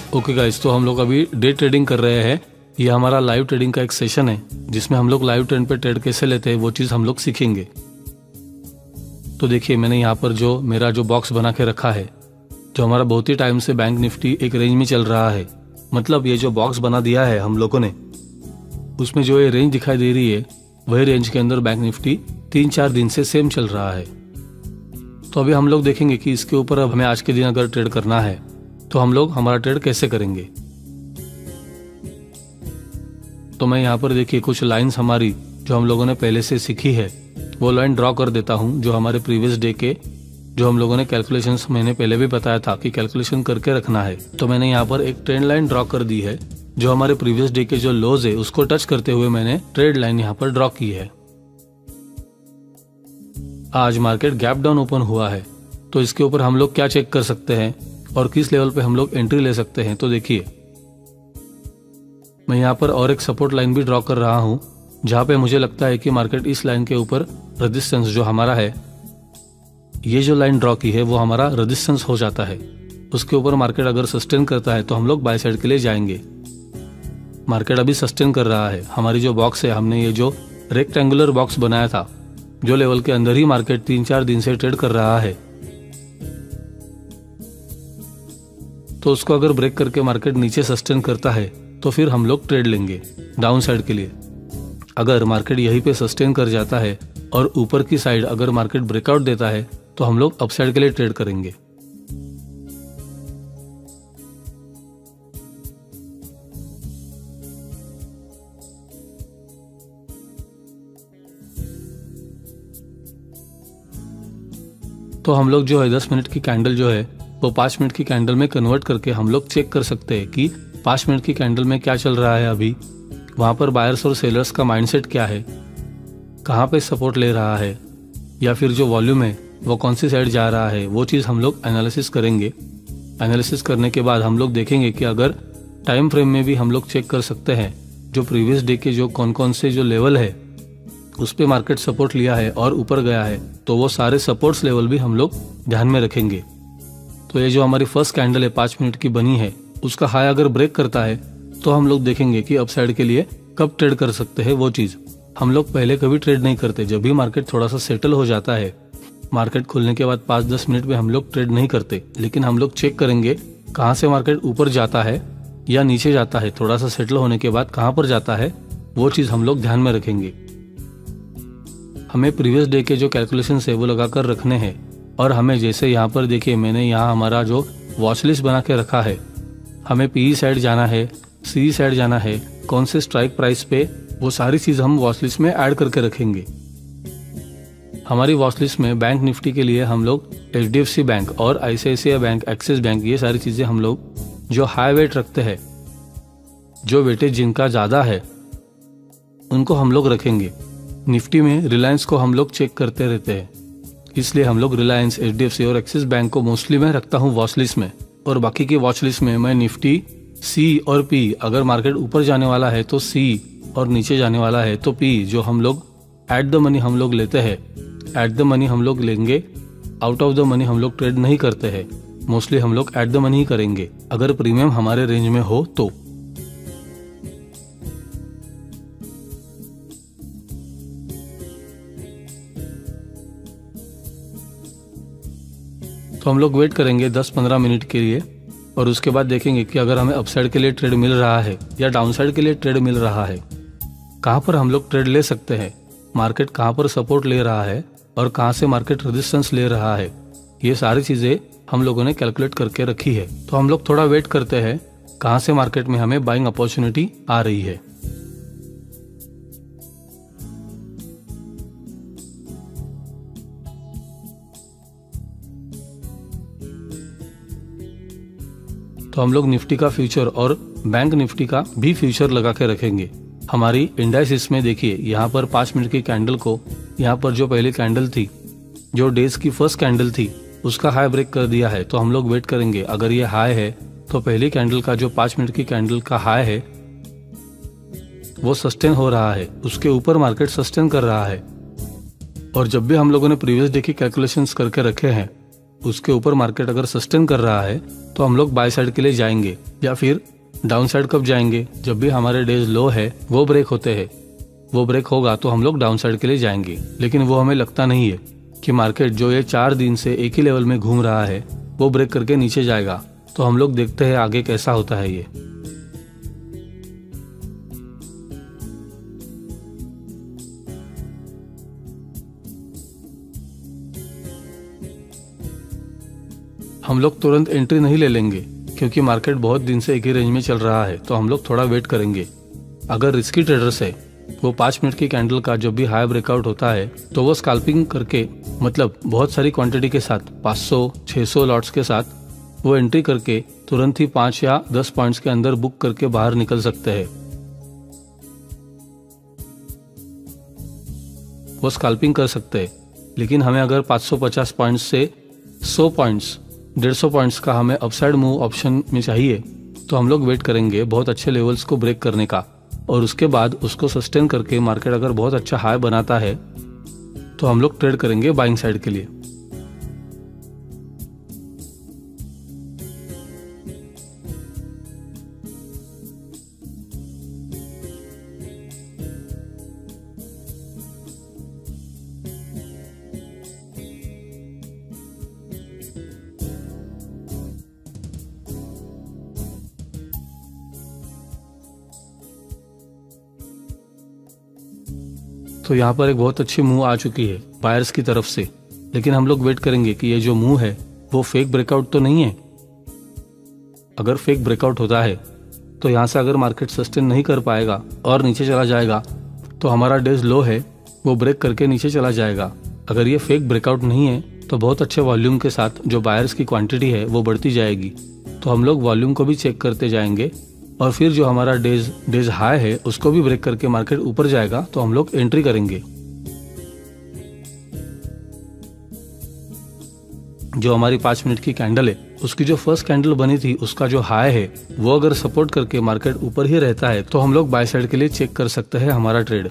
Okay guys, तो हम लोग अभी डे ट्रेडिंग कर रहे हैं। ये हमारा लाइव ट्रेडिंग का एक सेशन है जिसमें हम लोग लाइव ट्रेंड पे ट्रेड कैसे लेते हैं वो चीज़ हम लोग सीखेंगे। तो देखिए, मैंने यहाँ पर जो मेरा जो बॉक्स बना के रखा है, जो हमारा बहुत ही टाइम से बैंक निफ्टी एक रेंज में चल रहा है, मतलब ये जो बॉक्स बना दिया है हम लोगों ने, उसमें जो ये रेंज दिखाई दे रही है वही रेंज के अंदर बैंक निफ्टी 3-4 दिन से सेम चल रहा है। तो अभी हम लोग देखेंगे कि इसके ऊपर अब हमें आज के दिन अगर ट्रेड करना है तो हम लोग हमारा ट्रेड कैसे करेंगे। तो मैं यहाँ पर देखिए कुछ लाइंस हमारी जो हम लोगों ने पहले से सीखी है वो लाइन ड्रॉ कर देता हूँ, जो हमारे प्रीवियस डे के जो हम लोगों ने कैलकुलेशंस मैंने पहले भी बताया था कि कैलकुलेशन करके रखना है। तो मैंने यहाँ पर एक ट्रेंड लाइन ड्रॉ कर दी है जो हमारे प्रीवियस डे के जो लोज है उसको टच करते हुए मैंने ट्रेड लाइन यहाँ पर ड्रॉ की है। आज मार्केट गैप डाउन ओपन हुआ है, तो इसके ऊपर हम लोग क्या चेक कर सकते हैं और किस लेवल पे हम लोग एंट्री ले सकते हैं। तो देखिए, मैं यहाँ पर और एक सपोर्ट लाइन भी ड्रॉ कर रहा हूँ जहाँ पे मुझे लगता है कि मार्केट इस लाइन के ऊपर रेजिस्टेंस जो हमारा है, ये जो लाइन ड्रॉ की है वो हमारा रेजिस्टेंस हो जाता है। उसके ऊपर मार्केट अगर सस्टेन करता है तो हम लोग बाय साइड के लिए जाएंगे। मार्केट अभी सस्टेन कर रहा है। हमारी जो बॉक्स है, हमने ये जो रेक्टेंगुलर बॉक्स बनाया था, जो लेवल के अंदर ही मार्केट 3-4 दिन से ट्रेड कर रहा है, तो उसको अगर ब्रेक करके मार्केट नीचे सस्टेन करता है तो फिर हम लोग ट्रेड लेंगे डाउन साइड के लिए। अगर मार्केट यहीं पे सस्टेन कर जाता है और ऊपर की साइड अगर मार्केट ब्रेकआउट देता है तो हम लोग अप साइड के लिए ट्रेड करेंगे। तो हम लोग जो है 10 मिनट की कैंडल जो है वो 5 मिनट की कैंडल में कन्वर्ट करके हम लोग चेक कर सकते हैं कि 5 मिनट की कैंडल में क्या चल रहा है अभी, वहां पर बायर्स और सेलर्स का माइंडसेट क्या है, कहाँ पे सपोर्ट ले रहा है, या फिर जो वॉल्यूम है वो कौन सी साइड जा रहा है, वो चीज़ हम लोग एनालिसिस करेंगे। एनालिसिस करने के बाद हम लोग देखेंगे कि अगर टाइम फ्रेम में भी हम लोग चेक कर सकते हैं जो प्रीवियस डे के जो कौन कौन से जो लेवल है उस पे मार्केट सपोर्ट लिया है और ऊपर गया है, तो वो सारे सपोर्ट्स लेवल भी हम लोग ध्यान में रखेंगे। तो ये जो हमारी फर्स्ट कैंडल है 5 मिनट की बनी है, उसका हाई अगर ब्रेक करता है तो हम लोग देखेंगे कि अपसाइड के लिए कब ट्रेड कर सकते हैं। वो चीज़ हम लोग पहले कभी ट्रेड नहीं करते। जब भी मार्केट थोड़ा सा सेटल हो जाता है, मार्केट खुलने के बाद 5-10 मिनट में हम लोग ट्रेड नहीं करते, लेकिन हम लोग चेक करेंगे कहाँ से मार्केट ऊपर जाता है या नीचे जाता है। थोड़ा सा सेटल होने के बाद कहाँ पर जाता है वो चीज़ हम लोग ध्यान में रखेंगे। हमें प्रीवियस डे के जो कैलकुलेशन है वो लगा कर रखने हैं। और हमें जैसे यहाँ पर देखिए, मैंने यहाँ हमारा जो वॉच लिस्ट बना के रखा है, हमें पीई साइड जाना है, सी साइड जाना है, कौन से स्ट्राइक प्राइस पे, वो सारी चीज़ हम वॉच लिस्ट में ऐड करके रखेंगे। हमारी वॉच लिस्ट में बैंक निफ्टी के लिए हम लोग HDFC बैंक और ICICI बैंक, एक्सिस बैंक, ये सारी चीज़ें हम लोग जो हाई वेट रखते हैं, जो वेटेज जिनका ज़्यादा है, उनको हम लोग रखेंगे। निफ्टी में रिलायंस को हम लोग चेक करते रहते हैं, इसलिए हम लोग रिलायंस, HDFC और एक्सिस बैंक को मोस्टली मैं रखता हूँ वॉच लिस्ट में। और बाकी की वॉच लिस्ट में मैं निफ्टी, सी और पी, अगर मार्केट ऊपर जाने वाला है तो सी और नीचे जाने वाला है तो पी, जो हम लोग एट द मनी हम लोग लेते हैं, एट द मनी हम लोग लेंगे। आउट ऑफ द मनी हम लोग ट्रेड नहीं करते हैं, मोस्टली हम लोग एट द मनी ही करेंगे अगर प्रीमियम हमारे रेंज में हो तो। तो हम लोग वेट करेंगे 10-15 मिनट के लिए और उसके बाद देखेंगे कि अगर हमें अपसाइड के लिए ट्रेड मिल रहा है या डाउनसाइड के लिए ट्रेड मिल रहा है, कहाँ पर हम लोग ट्रेड ले सकते हैं, मार्केट कहाँ पर सपोर्ट ले रहा है और कहाँ से मार्केट रेजिस्टेंस ले रहा है। ये सारी चीज़ें हम लोगों ने कैलकुलेट करके रखी है। तो हम लोग थोड़ा वेट करते हैं कहाँ से मार्केट में हमें बाइंग अपॉर्चुनिटी आ रही है। तो हम लोग निफ्टी का फ्यूचर और बैंक निफ्टी का भी फ्यूचर लगा के रखेंगे। हमारी इंडाइसिस में देखिए, यहाँ पर 5 मिनट की कैंडल को, यहाँ पर जो पहली कैंडल थी, जो डेज की फर्स्ट कैंडल थी, उसका हाई ब्रेक कर दिया है। तो हम लोग वेट करेंगे, अगर ये हाई है तो पहली कैंडल का जो 5 मिनट की कैंडल का हाई है वो सस्टेन हो रहा है, उसके ऊपर मार्केट सस्टेन कर रहा है। और जब भी हम लोगों ने प्रीवियस डे की कैलकुलेशंस करके रखे हैं उसके ऊपर मार्केट अगर सस्टेन कर रहा है तो हम लोग बाय साइड के लिए जाएंगे, या फिर डाउन साइड कब जाएंगे, जब भी हमारे डेज लो है वो ब्रेक होते हैं, वो ब्रेक होगा तो हम लोग डाउन साइड के लिए जाएंगे। लेकिन वो हमें लगता नहीं है कि मार्केट जो ये 4 दिन से एक ही लेवल में घूम रहा है वो ब्रेक करके नीचे जाएगा। तो हम लोग देखते हैं आगे कैसा होता है ये। हम लोग तुरंत एंट्री नहीं ले लेंगे क्योंकि मार्केट बहुत दिन से एक ही रेंज में चल रहा है, तो हम लोग थोड़ा वेट करेंगे। अगर रिस्की ट्रेडर्स है वो 5 मिनट की कैंडल का जब भी हाई ब्रेकआउट होता है तो वो स्कैल्पिंग करके, मतलब बहुत सारी क्वांटिटी के साथ 500-600 लॉट्स के साथ वो एंट्री करके तुरंत ही 5 या 10 पॉइंट्स के अंदर बुक करके बाहर निकल सकते हैं। वो स्कैल्पिंग कर सकते हैं, लेकिन हमें अगर 550 पॉइंट्स से 100 पॉइंट्स 150 पॉइंट्स का हमें अपसाइड मूव ऑप्शन में चाहिए तो हम लोग वेट करेंगे बहुत अच्छे लेवल्स को ब्रेक करने का, और उसके बाद उसको सस्टेन करके मार्केट अगर बहुत अच्छा हाई बनाता है तो हम लोग ट्रेड करेंगे बाइंग साइड के लिए। तो यहाँ पर एक बहुत अच्छी मूव आ चुकी है बायर्स की तरफ से, लेकिन हम लोग वेट करेंगे कि ये जो मूव है वो फेक ब्रेकआउट तो नहीं है। अगर फेक ब्रेकआउट होता है तो यहाँ से अगर मार्केट सस्टेन नहीं कर पाएगा और नीचे चला जाएगा तो हमारा डेज लो है वो ब्रेक करके नीचे चला जाएगा। अगर ये फेक ब्रेकआउट नहीं है तो बहुत अच्छे वॉल्यूम के साथ जो बायर्स की क्वांटिटी है वो बढ़ती जाएगी, तो हम लोग वॉल्यूम को भी चेक करते जाएंगे, और फिर जो हमारा डेज हाई है उसको भी ब्रेक करके मार्केट ऊपर जाएगा तो हम लोग एंट्री करेंगे। जो हमारी 5 मिनट की कैंडल है उसकी जो फर्स्ट कैंडल बनी थी उसका जो हाई है वो अगर सपोर्ट करके मार्केट ऊपर ही रहता है तो हम लोग बाय साइड के लिए चेक कर सकते हैं हमारा ट्रेड।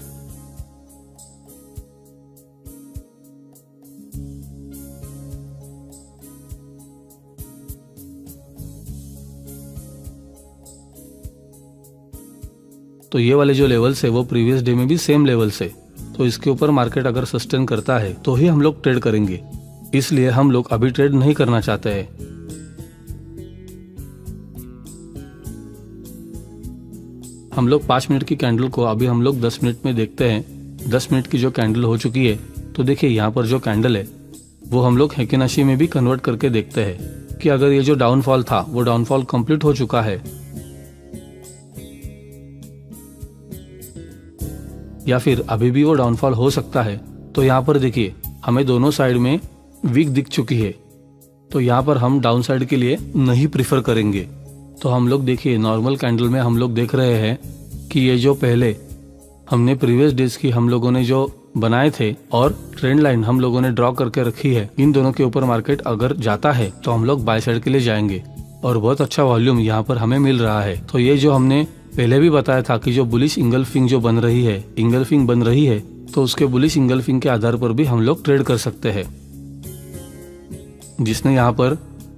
तो ये वाले जो लेवल्स है वो प्रीवियस डे में भी सेम लेवल्स है, तो इसके ऊपर मार्केट अगर सस्टेन करता है तो ही हम लोग ट्रेड करेंगे, इसलिए हम लोग अभी ट्रेड नहीं करना चाहते हैं। हम लोग 5 मिनट की कैंडल को अभी हम लोग 10 मिनट में देखते हैं। 10 मिनट की जो कैंडल हो चुकी है तो देखिए यहाँ पर जो कैंडल है वो हम लोग हेकिनाशी में भी कन्वर्ट करके देखते हैं कि अगर ये जो डाउनफॉल था वो डाउनफॉल कंप्लीट हो चुका है या फिर अभी भी वो डाउनफॉल हो सकता है। तो यहाँ पर देखिए हमें दोनों साइड में वीक दिख चुकी है, तो यहाँ पर हम डाउन साइड के लिए नहीं प्रिफर करेंगे। तो हम लोग देखिए नॉर्मल कैंडल में हम लोग देख रहे हैं कि ये जो पहले हमने प्रीवियस डेज की हम लोगों ने जो बनाए थे और ट्रेंड लाइन हम लोगों ने ड्रॉ करके रखी है, इन दोनों के ऊपर मार्केट अगर जाता है तो हम लोग बाय साइड के लिए जाएंगे, और बहुत अच्छा वॉल्यूम यहाँ पर हमें मिल रहा है। तो ये जो हमने पहले भी बताया था कि जो बुलिश इंगल्फिंग जो बन रही है, इंगल्फिंग बन रही है, तो उसके बुलिश इंगल्फिंग के आधार पर भी हम लोग ट्रेड कर सकते हैं। जिसने यहाँ पर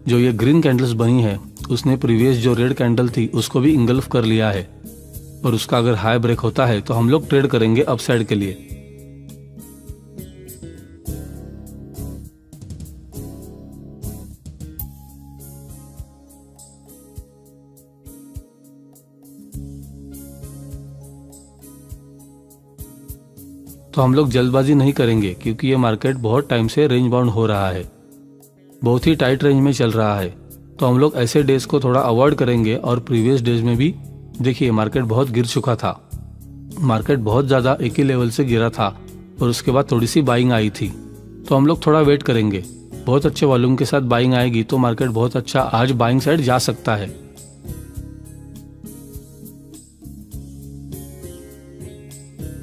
जो ये ग्रीन कैंडल्स बनी है उसने प्रीवियस जो रेड कैंडल थी उसको भी इंगल्फ कर लिया है, और उसका अगर हाई ब्रेक होता है तो हम लोग ट्रेड करेंगे अपसाइड के लिए। तो हम लोग जल्दबाजी नहीं करेंगे क्योंकि ये मार्केट बहुत टाइम से रेंज बाउंड हो रहा है, बहुत ही टाइट रेंज में चल रहा है। तो हम लोग ऐसे डेज को थोड़ा अवॉइड करेंगे, और प्रीवियस डेज में भी देखिए मार्केट बहुत गिर चुका था, मार्केट बहुत ज़्यादा एक ही लेवल से गिरा था और उसके बाद थोड़ी सी बाइंग आई थी। तो हम लोग थोड़ा वेट करेंगे, बहुत अच्छे वॉल्यूम के साथ बाइंग आएगी तो मार्केट बहुत अच्छा आज बाइंग साइड जा सकता है।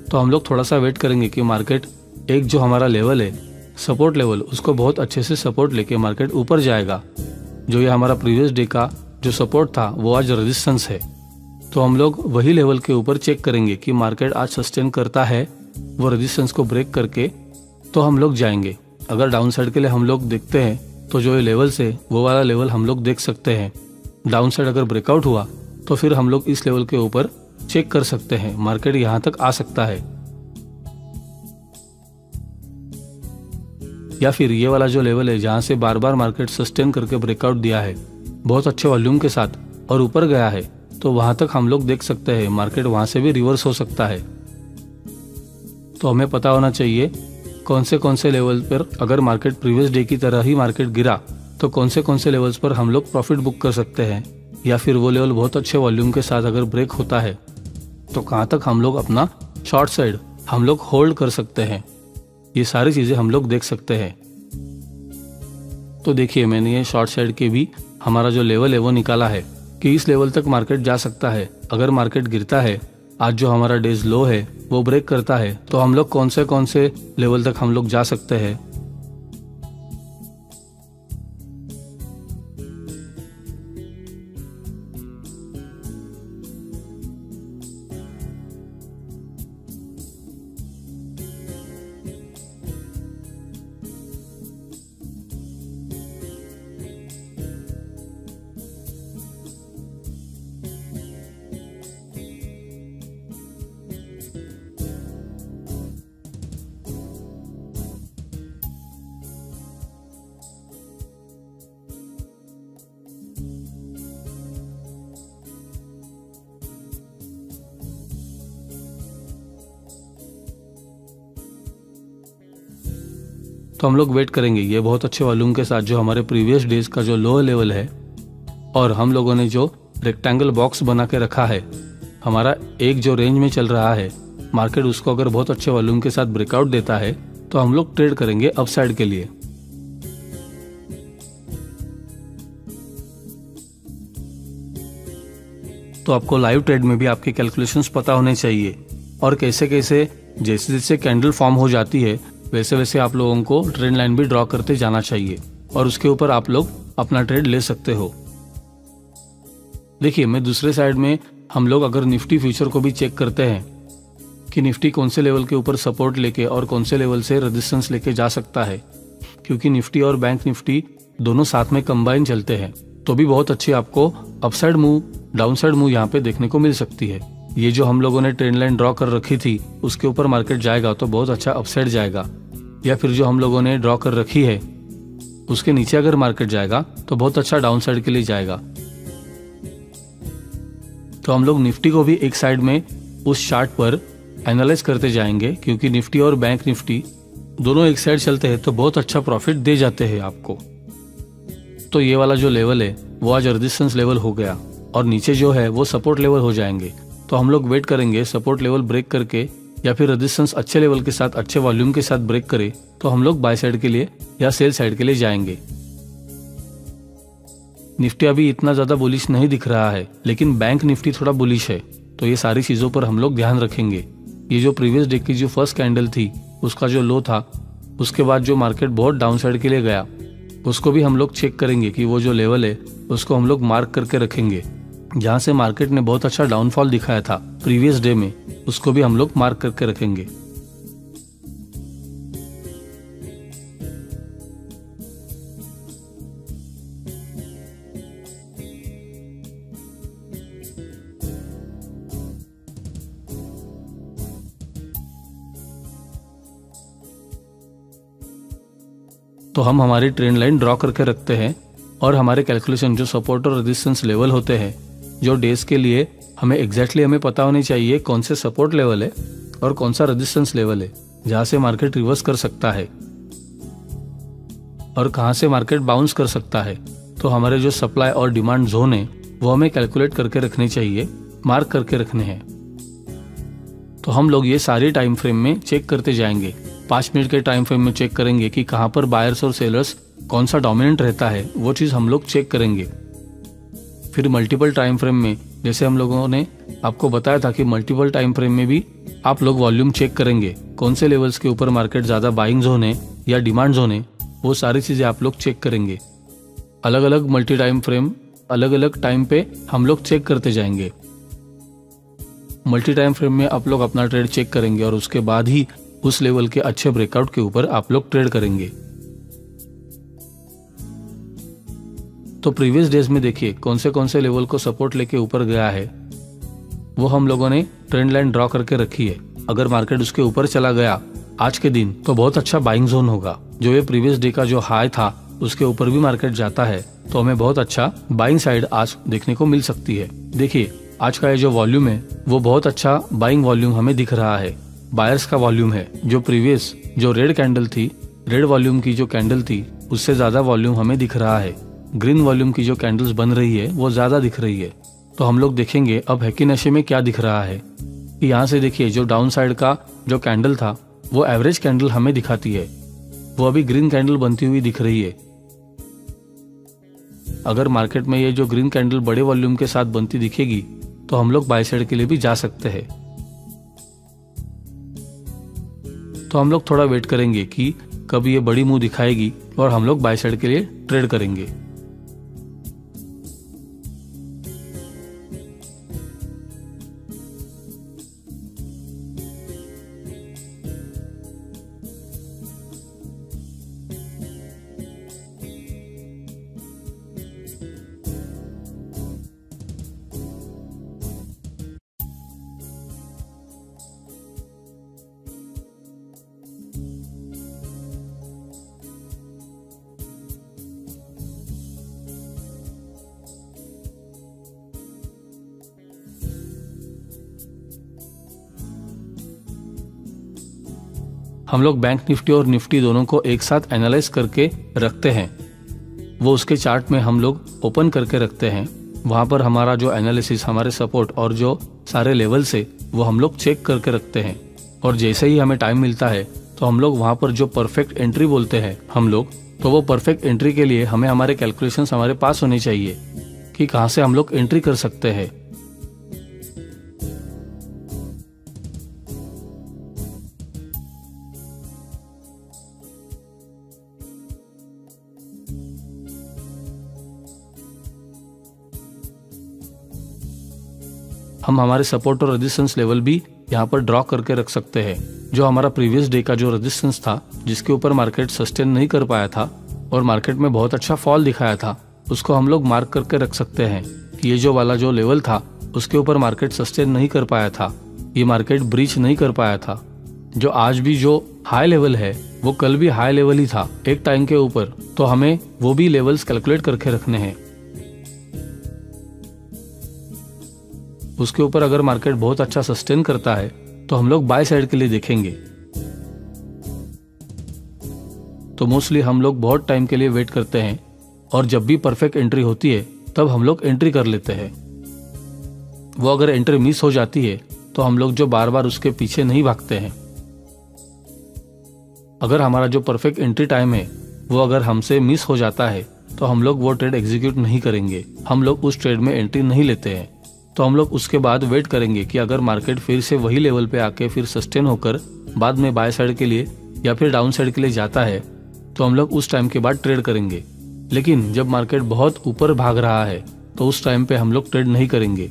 तो हम लोग थोड़ा सा वेट करेंगे कि मार्केट एक जो हमारा लेवल है सपोर्ट लेवल, उसको बहुत अच्छे से सपोर्ट लेके मार्केट ऊपर जाएगा। जो ये हमारा प्रीवियस डे का जो सपोर्ट था वो आज रेजिस्टेंस है, तो हम लोग वही लेवल के ऊपर चेक करेंगे कि मार्केट आज सस्टेन करता है वो रेजिस्टेंस को ब्रेक करके, तो हम लोग जाएंगे। अगर डाउन साइड के लिए हम लोग देखते हैं तो जो ये लेवल्स है वो वाला लेवल हम लोग देख सकते हैं। डाउन साइड अगर ब्रेकआउट हुआ तो फिर हम लोग इस लेवल के ऊपर चेक कर सकते हैं, मार्केट यहाँ तक आ सकता है। या फिर ये वाला जो लेवल है जहाँ से बार बार मार्केट सस्टेन करके ब्रेकआउट दिया है बहुत अच्छे वॉल्यूम के साथ और ऊपर गया है, तो वहां तक हम लोग देख सकते हैं मार्केट वहां से भी रिवर्स हो सकता है। तो हमें पता होना चाहिए कौन से लेवल पर अगर मार्केट प्रीवियस डे की तरह ही मार्केट गिरा तो कौन से लेवल्स पर हम लोग प्रॉफिट बुक कर सकते हैं, या फिर वो लेवल बहुत अच्छे वॉल्यूम के साथ अगर ब्रेक होता है तो कहाँ तक हम लोग अपना शॉर्ट साइड हम लोग होल्ड कर सकते हैं। ये सारी चीजें हम लोग देख सकते हैं। तो देखिए मैंने ये शॉर्ट साइड के भी हमारा जो लेवल है वो निकाला है कि इस लेवल तक मार्केट जा सकता है। अगर मार्केट गिरता है, आज जो हमारा डेज लो है वो ब्रेक करता है, तो हम लोग कौन से लेवल तक हम लोग जा सकते हैं। तो हम लोग वेट करेंगे ये बहुत अच्छे वॉल्यूम के साथ जो हमारे प्रीवियस डेज का जो लो लेवल है, और हम लोगों ने जो रेक्टेंगल बॉक्स बना के रखा है, हमारा एक जो रेंज में चल रहा है मार्केट, उसको अगर बहुत अच्छे वॉल्यूम के साथ ब्रेकआउट देता है तो हम लोग ट्रेड करेंगे अपसाइड के लिए। तो आपको लाइव ट्रेड में भी आपके कैलकुलेशंस पता होने चाहिए, और कैसे जैसे जैसे कैंडल फॉर्म हो जाती है वैसे वैसे आप लोगों को ट्रेंड लाइन भी ड्रॉ करते जाना चाहिए, और उसके ऊपर आप लोग अपना ट्रेड ले सकते हो। देखिए मैं दूसरे साइड में हम लोग अगर निफ्टी फ्यूचर को भी चेक करते हैं कि निफ्टी कौन से लेवल के ऊपर सपोर्ट लेके और कौन से लेवल से रेजिस्टेंस लेके जा सकता है, क्योंकि निफ्टी और बैंक निफ्टी दोनों साथ में कंबाइन चलते हैं, तो भी बहुत अच्छी आपको upside move down side move यहाँ पे देखने को मिल सकती है। ये जो हम लोगों ने ट्रेंड लाइन ड्रॉ कर रखी थी उसके ऊपर मार्केट जाएगा तो बहुत अच्छा अपसाइड जाएगा, या फिर जो हम लोगों ने ड्रॉ कर रखी है उसके नीचे अगर मार्केट जाएगा तो बहुत अच्छा डाउन साइड के लिए जाएगा। तो हम लोग निफ्टी को भी एक साइड में उस चार्ट पर एनालाइज करते जाएंगे, क्योंकि निफ्टी और बैंक निफ्टी दोनों एक साइड चलते हैं तो बहुत अच्छा प्रॉफिट दे जाते हैं आपको। तो ये वाला जो लेवल है वो आज रेजिस्टेंस लेवल हो गया, और नीचे जो है वो सपोर्ट लेवल हो जाएंगे। तो हम लोग वेट करेंगे सपोर्ट लेवल ब्रेक करके, या फिर रेजिस्टेंस अच्छे लेवल के साथ अच्छे वॉल्यूम के साथ ब्रेक करे तो हम लोग बाय साइड के लिए या सेल साइड के लिए जाएंगे। निफ्टी अभी इतना ज्यादा बुलिश नहीं दिख रहा है, लेकिन बैंक निफ्टी थोड़ा बुलिश है, तो ये सारी चीजों पर हम लोग ध्यान रखेंगे। ये जो प्रीवियस डे की जो फर्स्ट कैंडल थी उसका जो लो था, उसके बाद जो मार्केट बहुत डाउन साइड के लिए गया, उसको भी हम लोग चेक करेंगे कि वो जो लेवल है उसको हम लोग मार्क करके रखेंगे। जहाँ से मार्केट ने बहुत अच्छा डाउनफॉल दिखाया था प्रीवियस डे में, उसको भी हम लोग मार्क करके रखेंगे। तो हम हमारी ट्रेंड लाइन ड्रॉ करके रखते हैं, और हमारे कैलकुलेशन जो सपोर्ट और रेजिस्टेंस लेवल होते हैं जो डेज के लिए हमें एग्जैक्टली हमें पता होनी चाहिए कौन से सपोर्ट लेवल है और कौन सा रेजिस्टेंस लेवल है जहां से मार्केट रिवर्स कर सकता है और कहां से मार्केट बाउंस कर सकता है। तो हमारे जो सप्लाई और डिमांड जोन है वो हमें कैलकुलेट करके रखने चाहिए, मार्क करके रखने हैं। तो हम लोग ये सारी टाइम फ्रेम में चेक करते जाएंगे। 5 मिनट के टाइम फ्रेम में चेक करेंगे कि कहां पर बायर्स और सेलर्स कौन सा डोमिनेंट रहता है, वो चीज हम लोग चेक करेंगे। फिर मल्टीपल टाइम फ्रेम में, जैसे हम लोगों ने आपको बताया था कि मल्टीपल टाइम फ्रेम में भी आप लोग वॉल्यूम चेक करेंगे, कौन से लेवल्स के ऊपर मार्केट ज्यादा बाइंग जोन है या डिमांड जोन है, वो सारी चीजें आप लोग चेक करेंगे। अलग अलग मल्टी टाइम फ्रेम अलग अलग टाइम पे हम लोग चेक करते जाएंगे। मल्टी टाइम फ्रेम में आप लोग अपना ट्रेड चेक करेंगे और उसके बाद ही उस लेवल के अच्छे ब्रेकआउट के ऊपर आप लोग ट्रेड करेंगे। तो प्रीवियस डेज में देखिए कौन से लेवल को सपोर्ट लेके ऊपर गया है, वो हम लोगों ने ट्रेंड लाइन ड्रॉ करके रखी है। अगर मार्केट उसके ऊपर चला गया आज के दिन तो बहुत अच्छा बाइंग जोन होगा। जो ये प्रीवियस डे का जो हाई था उसके ऊपर भी मार्केट जाता है तो हमें बहुत अच्छा बाइंग साइड आज देखने को मिल सकती है। देखिए आज का ये जो वॉल्यूम है वो बहुत अच्छा बाइंग वॉल्यूम हमें दिख रहा है, बायर्स का वॉल्यूम है। जो प्रीवियस जो रेड कैंडल थी, रेड वॉल्यूम की जो कैंडल थी उससे ज्यादा वॉल्यूम हमें दिख रहा है। ग्रीन वॉल्यूम की जो कैंडल्स बन रही है वो ज्यादा दिख रही है। तो हम लोग देखेंगे अब है कि नशे में क्या दिख रहा है कि यहाँ से देखिए जो डाउन साइड का जो कैंडल था वो एवरेज कैंडल हमें दिखाती है, वो अभी ग्रीन कैंडल बनती हुई दिख रही है। अगर मार्केट में ये जो ग्रीन कैंडल बड़े वॉल्यूम के साथ बनती दिखेगी तो हम लोग बाय साइड के लिए भी जा सकते हैं। तो हम लोग थोड़ा वेट करेंगे कि कब ये बड़ी मुंह दिखाएगी और हम लोग बाय साइड के लिए ट्रेड करेंगे। हम लोग बैंक निफ्टी और निफ्टी दोनों को एक साथ एनालाइज करके रखते हैं। वो उसके चार्ट में हम लोग ओपन करके रखते हैं। वहां पर हमारा जो एनालिसिस, हमारे सपोर्ट और जो सारे लेवल्स है वो हम लोग चेक करके रखते हैं। और जैसे ही हमें टाइम मिलता है तो हम लोग वहां पर जो परफेक्ट एंट्री बोलते हैं हम लोग, तो वो परफेक्ट एंट्री के लिए हमें हमारे कैलकुलेशंस हमारे पास होने चाहिए कि कहाँ से हम लोग एंट्री कर सकते हैं। हम हमारे सपोर्ट और रेजिस्टेंस लेवल भी यहाँ पर ड्रॉ करके रख सकते हैं। जो हमारा प्रीवियस डे का जो रेजिस्टेंस था जिसके ऊपर मार्केट सस्टेन नहीं कर पाया था और मार्केट में बहुत अच्छा फॉल दिखाया था, उसको हम लोग मार्क करके रख सकते हैं कि ये जो वाला जो लेवल था उसके ऊपर मार्केट सस्टेन नहीं कर पाया था, ये मार्केट ब्रीच नहीं कर पाया था। जो आज भी जो हाई लेवल है वो कल भी हाई लेवल ही था एक टाइम के ऊपर, तो हमें वो भी लेवल्स कैलकुलेट करके रखने हैं। उसके ऊपर अगर मार्केट बहुत अच्छा सस्टेन करता है तो हम लोग बाय साइड के लिए देखेंगे। तो मोस्टली हम लोग बहुत टाइम के लिए वेट करते हैं और जब भी परफेक्ट एंट्री होती है तब हम लोग एंट्री कर लेते हैं। वो अगर एंट्री मिस हो जाती है तो हम लोग जो बार बार उसके पीछे नहीं भागते हैं। अगर हमारा जो परफेक्ट एंट्री टाइम है वो अगर हमसे मिस हो जाता है तो हम लोग वो ट्रेड एग्जीक्यूट नहीं करेंगे, हम लोग उस ट्रेड में एंट्री नहीं लेते हैं। तो हम लोग उसके बाद वेट करेंगे कि अगर मार्केट फिर से वही लेवल पे आके फिर सस्टेन होकर बाद में बाय साइड के लिए या फिर डाउन साइड के लिए जाता है तो हम लोग उस टाइम के बाद ट्रेड करेंगे। लेकिन जब मार्केट बहुत ऊपर भाग रहा है तो उस टाइम पे हम लोग ट्रेड नहीं करेंगे।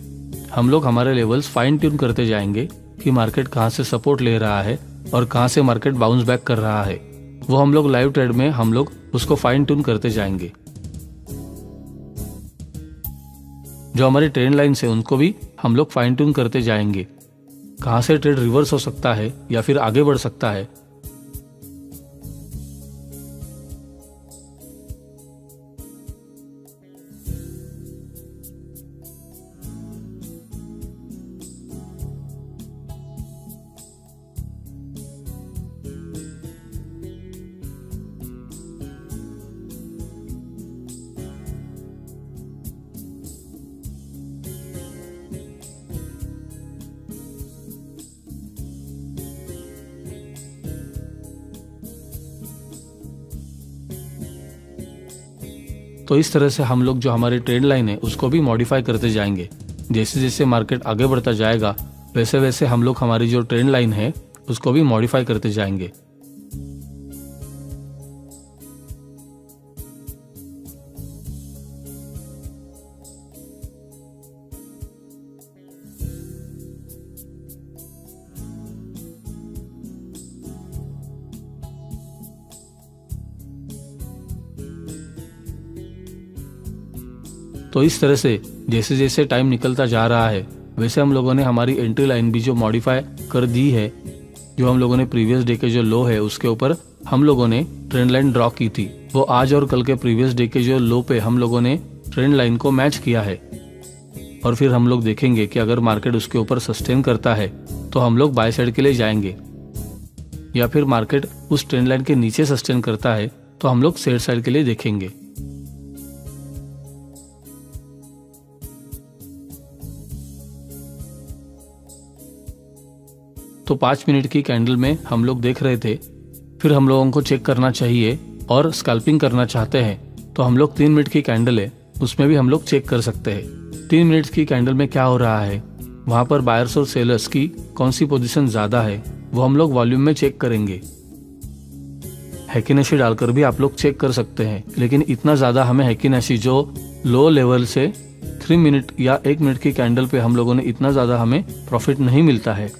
हम लोग हमारे लेवल्स फाइन ट्यून करते जाएंगे कि मार्केट कहाँ से सपोर्ट ले रहा है और कहाँ से मार्केट बाउंस बैक कर रहा है। वो हम लोग लाइव ट्रेड में हम लोग उसको फाइन ट्यून करते जाएंगे। जो हमारी ट्रेंड लाइन्स है उनको भी हम लोग फाइन ट्यून करते जाएंगे। कहाँ से ट्रेड रिवर्स हो सकता है या फिर आगे बढ़ सकता है। तो इस तरह से हम लोग जो हमारी ट्रेंड लाइन है उसको भी मॉडिफाई करते जाएंगे। जैसे जैसे मार्केट आगे बढ़ता जाएगा वैसे वैसे हम लोग हमारी जो ट्रेंड लाइन है उसको भी मॉडिफाई करते जाएंगे। तो इस तरह से जैसे जैसे टाइम निकलता जा रहा है वैसे हम लोगों ने हमारी एंट्री लाइन भी जो मॉडिफाई कर दी है। जो हम लोगों ने प्रीवियस डे के जो लो है उसके ऊपर हम लोगों ने ट्रेंड लाइन ड्रॉ की थी, वो आज और कल के प्रीवियस डे के जो लो पे हम लोगों ने ट्रेंड लाइन को मैच किया है। और फिर हम लोग देखेंगे कि अगर मार्केट उसके ऊपर सस्टेन करता है तो हम लोग बाय साइड के लिए जाएंगे, या फिर मार्केट उस ट्रेंड लाइन के नीचे सस्टेन करता है तो हम लोग सेल साइड के लिए देखेंगे। तो 5 मिनट की कैंडल में हम लोग देख रहे थे, फिर हम लोगों को चेक करना चाहिए और स्कैल्पिंग करना चाहते हैं तो हम लोग 3 मिनट की कैंडल है उसमें भी हम लोग चेक कर सकते हैं 3 मिनट की कैंडल में क्या हो रहा है, वहां पर बायर्स और सेलर्स की कौन सी पोजीशन ज्यादा है वो हम लोग वॉल्यूम में चेक करेंगे। हैकिनेशी डालकर भी आप लोग चेक कर सकते हैं, लेकिन इतना ज्यादा हमें हैकिनेशी जो लो लेवल से 3 मिनट या 1 मिनट की कैंडल पे हम लोगों ने इतना ज्यादा हमें प्रॉफिट नहीं मिलता है।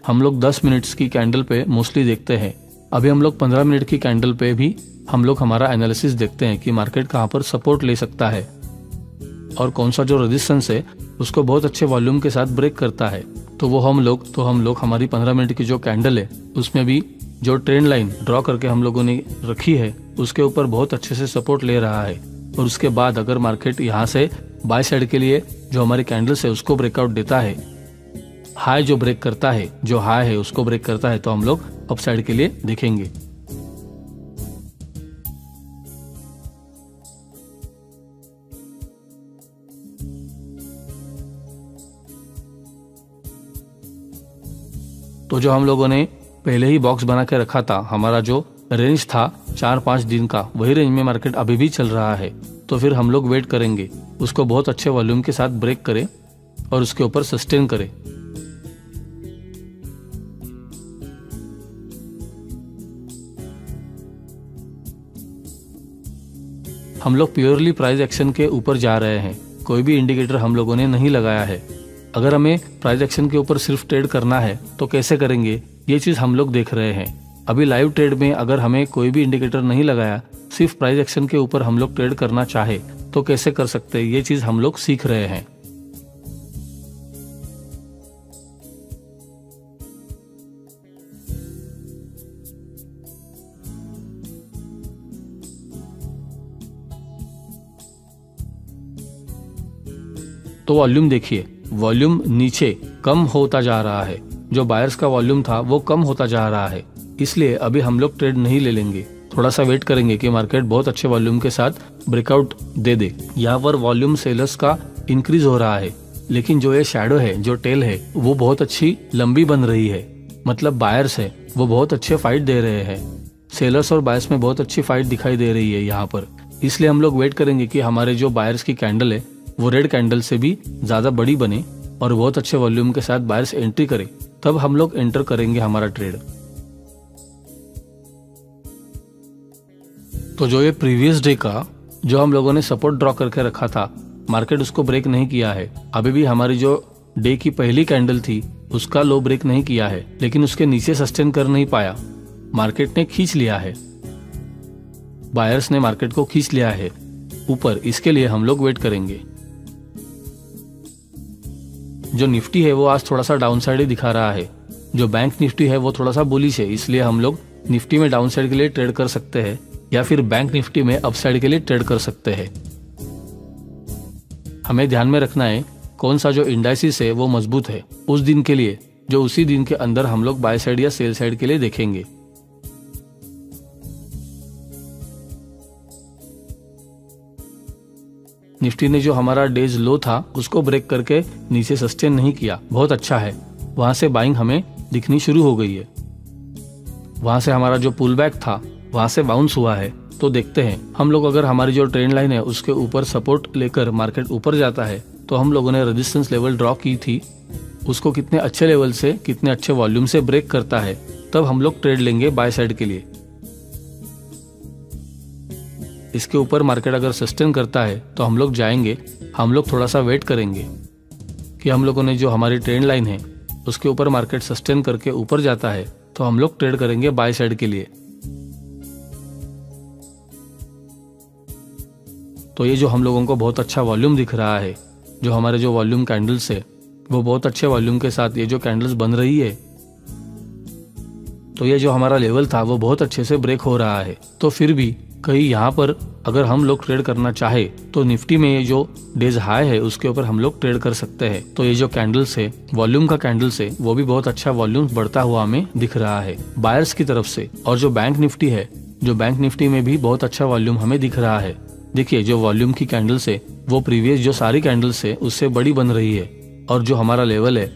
हम लोग 10 मिनट्स की कैंडल पे मोस्टली देखते हैं। अभी हम लोग 15 मिनट की कैंडल पे भी हम लोग हमारा एनालिसिस देखते हैं कि मार्केट कहाँ पर सपोर्ट ले सकता है और कौन सा जो रेजिस्टेंस है उसको बहुत अच्छे वॉल्यूम के साथ ब्रेक करता है। तो हम लोग हमारी 15 मिनट की जो कैंडल है उसमें भी जो ट्रेंड लाइन ड्रॉ करके हम लोगों ने रखी है उसके ऊपर बहुत अच्छे से सपोर्ट ले रहा है। और उसके बाद अगर मार्केट यहाँ से बाय साइड के लिए जो हमारी कैंडल्स है उसको ब्रेकआउट देता है, हाई जो ब्रेक करता है, जो हाई है उसको ब्रेक करता है, तो हम लोग अप साइड के लिए देखेंगे। तो जो हम लोगों ने पहले ही बॉक्स बना के रखा था, हमारा जो रेंज था 4-5 दिन का, वही रेंज में मार्केट अभी भी चल रहा है। तो फिर हम लोग वेट करेंगे उसको बहुत अच्छे वॉल्यूम के साथ ब्रेक करे और उसके ऊपर सस्टेन करे। हम लोग प्योरली प्राइस एक्शन के ऊपर जा रहे हैं, कोई भी इंडिकेटर हम लोगों ने नहीं लगाया है। अगर हमें प्राइस एक्शन के ऊपर सिर्फ ट्रेड करना है तो कैसे करेंगे, ये चीज हम लोग देख रहे हैं। अभी लाइव ट्रेड में अगर हमें कोई भी इंडिकेटर नहीं लगाया, सिर्फ प्राइस एक्शन के ऊपर हम लोग ट्रेड करना चाहे तो कैसे कर सकते हैं, ये चीज हम लोग सीख रहे हैं। तो वॉल्यूम देखिए, वॉल्यूम नीचे कम होता जा रहा है, जो बायर्स का वॉल्यूम था वो कम होता जा रहा है, इसलिए अभी हम लोग ट्रेड नहीं ले लेंगे। थोड़ा सा वेट करेंगे कि मार्केट बहुत अच्छे वॉल्यूम के साथ ब्रेकआउट दे दे। यहाँ पर वॉल्यूम सेलर्स का इंक्रीज हो रहा है, लेकिन जो ये शैडो है, जो टेल है, वो बहुत अच्छी लंबी बन रही है। मतलब बायर्स है वो बहुत अच्छे फाइट दे रहे हैं, सेलर्स और बायर्स में बहुत अच्छी फाइट दिखाई दे रही है यहाँ पर। इसलिए हम लोग वेट करेंगे कि हमारे जो बायर्स की कैंडल है वो रेड कैंडल से भी ज्यादा बड़ी बने और बहुत अच्छे वॉल्यूम के साथ बायर्स एंट्री करे, तब हम लोग एंटर करेंगे हमारा ट्रेड। तो जो ये प्रीवियस डे का जो हम लोगों ने सपोर्ट ड्रॉ करके रखा था, मार्केट उसको ब्रेक नहीं किया है। अभी भी हमारी जो डे की पहली कैंडल थी उसका लो ब्रेक नहीं किया है, लेकिन उसके नीचे सस्टेन कर नहीं पाया, मार्केट ने खींच लिया है, बायर्स ने मार्केट को खींच लिया है ऊपर। इसके लिए हम लोग वेट करेंगे। जो निफ्टी है वो आज थोड़ा सा डाउन साइड ही दिखा रहा है, जो बैंक निफ्टी है वो थोड़ा सा बुलिश है, इसलिए हम लोग निफ्टी में डाउन साइड के लिए ट्रेड कर सकते हैं या फिर बैंक निफ्टी में अप साइड के लिए ट्रेड कर सकते हैं। हमें ध्यान में रखना है कौन सा जो इंडाइसिस है वो मजबूत है उस दिन के लिए, जो उसी दिन के अंदर हम लोग बाय साइड या सेल साइड के लिए देखेंगे। निफ्टी ने जो हमारा डेज लो था उसको ब्रेक करके नीचे सस्टेन नहीं किया, बहुत अच्छा है, वहां से बाइंग हमें दिखनी शुरू हो गई है। वहां से हमारा जो पुल बैक था वहां से बाउंस हुआ है। तो देखते हैं हम लोग, अगर हमारी जो ट्रेंड लाइन है उसके ऊपर सपोर्ट लेकर मार्केट ऊपर जाता है तो हम लोगों ने रेजिस्टेंस लेवल ड्रॉ की थी, उसको कितने अच्छे लेवल से, कितने अच्छे वॉल्यूम से ब्रेक करता है, तब हम लोग ट्रेड लेंगे बाय साइड के लिए। इसके ऊपर मार्केट अगर सस्टेन करता है तो हम लोग जाएंगे, हम लोग थोड़ा सा वेट करेंगे कि हम लोगों ने जो हमारी ट्रेंड लाइन है उसके ऊपर मार्केट सस्टेन करके ऊपर जाता है तो हम लोग ट्रेड करेंगे बाय साइड के लिए। तो ये जो हम लोगों को बहुत अच्छा वॉल्यूम दिख रहा है, जो हमारे जो वॉल्यूम कैंडल्स है वो बहुत अच्छे वॉल्यूम के साथ ये जो कैंडल्स बन रही है, तो ये जो हमारा लेवल था वो बहुत अच्छे से ब्रेक हो रहा है। तो फिर भी कहीं यहाँ पर अगर हम लोग ट्रेड करना चाहे तो निफ्टी में ये जो डेज हाई है उसके ऊपर हम लोग ट्रेड कर सकते हैं। तो ये जो कैंडल्स है, वॉल्यूम का कैंडल्स है, वो भी बहुत अच्छा वॉल्यूम बढ़ता हुआ हमें दिख रहा है बायर्स की तरफ से। और जो बैंक निफ्टी है, जो बैंक निफ्टी में भी बहुत अच्छा वॉल्यूम हमें दिख रहा है। देखिए जो वॉल्यूम की कैंडल्स है वो प्रीवियस जो सारी कैंडल्स है उससे बड़ी बन रही है, और जो हमारा लेवल है,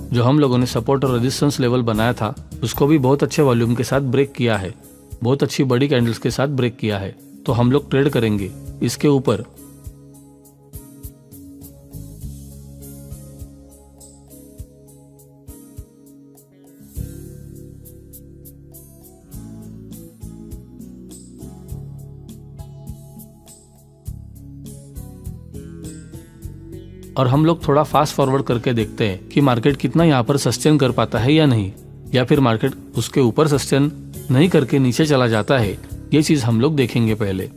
जो हम लोगों ने सपोर्ट और रेजिस्टेंस लेवल बनाया था, उसको भी बहुत अच्छे वॉल्यूम के साथ ब्रेक किया है, बहुत अच्छी बड़ी कैंडल्स के साथ ब्रेक किया है। तो हम लोग ट्रेड करेंगे इसके ऊपर। और हम लोग थोड़ा फास्ट फॉरवर्ड करके देखते हैं कि मार्केट कितना यहाँ पर सस्टेन कर पाता है या नहीं, या फिर मार्केट उसके ऊपर सस्टेन नहीं करके नीचे चला जाता है। ये चीज हम लोग देखेंगे पहले।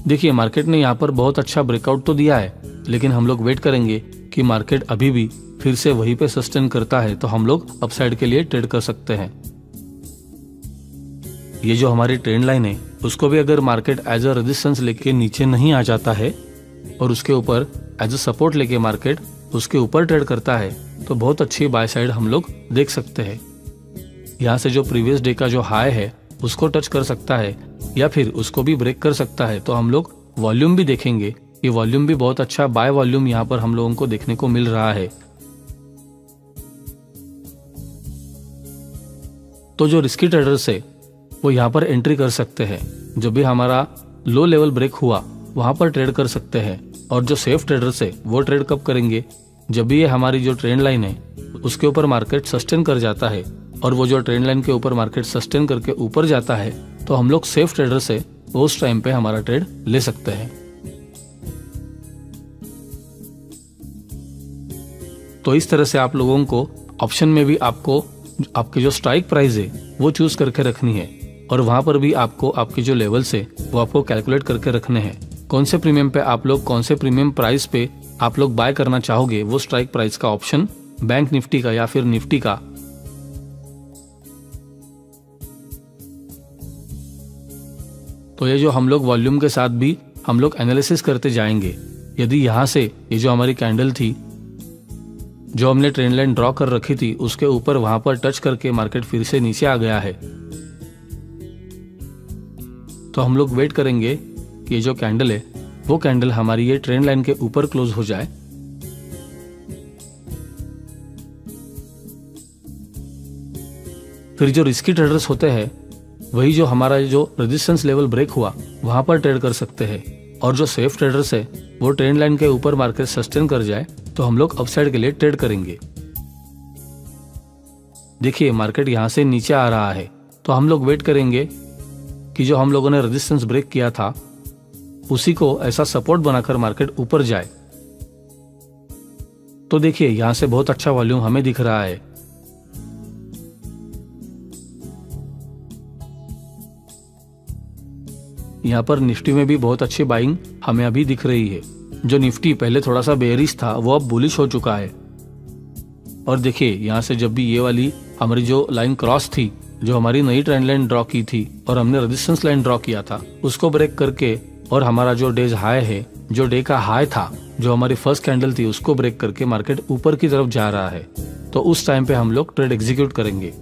देखिए मार्केट ने यहाँ पर बहुत अच्छा ब्रेकआउट तो दिया है, लेकिन हम लोग वेट करेंगे कि मार्केट अभी भी फिर से वहीं पे सस्टेन करता है तो हम लोग अपसाइड के लिए ट्रेड कर सकते हैं। ये जो हमारी ट्रेंड लाइन है उसको भी अगर मार्केट एज अ रेजिस्टेंस लेके नीचे नहीं आ जाता है और उसके ऊपर एज अ सपोर्ट लेके मार्केट उसके ऊपर ट्रेड करता है तो बहुत अच्छी बाय साइड हम लोग देख सकते हैं। यहाँ से जो प्रीवियस डे का जो हाई है उसको टच कर सकता है या फिर उसको भी ब्रेक कर सकता है। तो हम लोग वॉल्यूम भी देखेंगे, ये वॉल्यूम भी बहुत अच्छा बाय वॉल्यूम यहाँ पर हम लोगों को देखने को मिल रहा है। तो जो रिस्की ट्रेडर्स है वो यहाँ पर एंट्री कर सकते हैं, जब भी हमारा लो लेवल ब्रेक हुआ वहां पर ट्रेड कर सकते हैं। और जो सेफ ट्रेडर्स है वो ट्रेड कब करेंगे, जब भी ये हमारी जो ट्रेंड लाइन है उसके ऊपर मार्केट सस्टेन कर जाता है, और वो जो ट्रेंड लाइन के ऊपर मार्केट सस्टेन करके ऊपर जाता है तो हम लोग सेफ ट्रेडर से उस टाइम पे हमारा ट्रेड ले सकते हैं। तो इस तरह से आप लोगों को ऑप्शन में भी आपको आपकी जो स्ट्राइक प्राइस है वो चूज करके रखनी है, और वहां पर भी आपको आपके जो लेवल्स है वो आपको कैलकुलेट करके रखने हैं। कौन से प्रीमियम पे आप लोग, कौन से प्रीमियम प्राइस पे आप लोग बाय करना चाहोगे, वो स्ट्राइक प्राइस का ऑप्शन बैंक निफ्टी का या फिर निफ्टी का। तो ये जो हम लोग वॉल्यूम के साथ भी हम लोग एनालिसिस करते जाएंगे। यदि यहाँ से ये जो हमारी कैंडल थी, जो हमने ट्रेंड लाइन ड्रॉ कर रखी थी, उसके ऊपर वहां पर टच करके मार्केट फिर से नीचे आ गया है, तो हम लोग वेट करेंगे कि ये जो कैंडल है वो कैंडल हमारी ये ट्रेंड लाइन के ऊपर क्लोज हो जाए। फिर जो रिस्की ट्रेडर्स होते हैं वही जो हमारा जो रेजिस्टेंस लेवल ब्रेक हुआ वहां पर ट्रेड कर सकते हैं, और जो सेफ ट्रेडर्स है वो ट्रेंड लाइन के ऊपर मार्केट सस्टेन कर जाए तो हम लोग अपसाइड के लिए ट्रेड करेंगे। देखिए मार्केट यहाँ से नीचे आ रहा है तो हम लोग वेट करेंगे कि जो हम लोगों ने रेजिस्टेंस ब्रेक किया था उसी को ऐसा सपोर्ट बनाकर मार्केट ऊपर जाए। तो देखिए यहाँ से बहुत अच्छा वॉल्यूम हमें दिख रहा है। यहाँ पर निफ्टी में भी बहुत अच्छी बाइंग हमें अभी दिख रही है। जो निफ्टी पहले थोड़ा सा बेयरिश था वो अब बुलिश हो चुका है। और देखिए यहाँ से जब भी ये वाली हमारी जो लाइन क्रॉस थी, जो हमारी नई ट्रेंड लाइन ड्रॉ की थी और हमने रेजिस्टेंस लाइन ड्रॉ किया था, उसको ब्रेक करके और हमारा जो डेज हाई है, जो डे का हाई था, जो हमारी फर्स्ट कैंडल थी, उसको ब्रेक करके मार्केट ऊपर की तरफ जा रहा है, तो उस टाइम पे हम लोग ट्रेड एग्जीक्यूट करेंगे।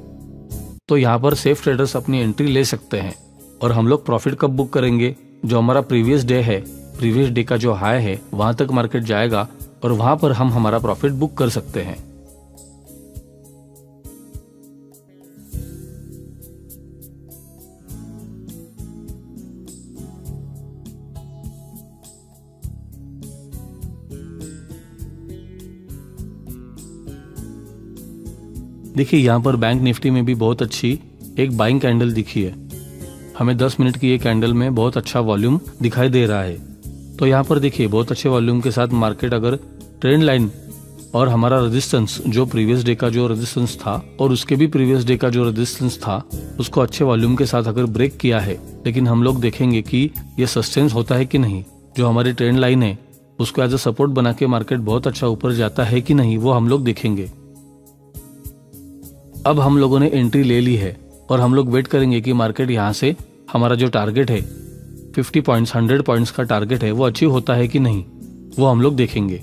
तो यहाँ पर सेफ ट्रेडर्स अपनी एंट्री ले सकते हैं। और हम लोग प्रॉफिट कब बुक करेंगे? जो हमारा प्रीवियस डे है, प्रीवियस डे का जो हाई है वहां तक मार्केट जाएगा और वहां पर हम हमारा प्रॉफिट बुक कर सकते हैं। देखिए यहाँ पर बैंक निफ्टी में भी बहुत अच्छी एक बाइंग कैंडल दिखी है। हमें 10 मिनट की ये कैंडल में बहुत अच्छा वॉल्यूम दिखाई दे रहा है। तो यहाँ पर देखिए बहुत अच्छे वॉल्यूम के साथ मार्केट अगर ट्रेंड लाइन और हमारा रेजिस्टेंस, जो प्रीवियस डे का जो रेजिस्टेंस था और उसके भी प्रीवियस डे का जो रेजिस्टेंस था, उसको अच्छे वॉल्यूम के साथ अगर ब्रेक किया है, लेकिन हम लोग देखेंगे कि ये सस्टेन होता है कि नहीं। जो हमारी ट्रेंड लाइन है उसको एज अ सपोर्ट बना के मार्केट बहुत अच्छा ऊपर जाता है कि नहीं, वो हम लोग देखेंगे। अब हम लोगों ने एंट्री ले ली है और हम लोग वेट करेंगे कि मार्केट यहाँ से हमारा जो टारगेट है 50 पॉइंट्स, 100 पॉइंट्स का टारगेट है, वो अचीव होता है कि नहीं, वो हम लोग देखेंगे।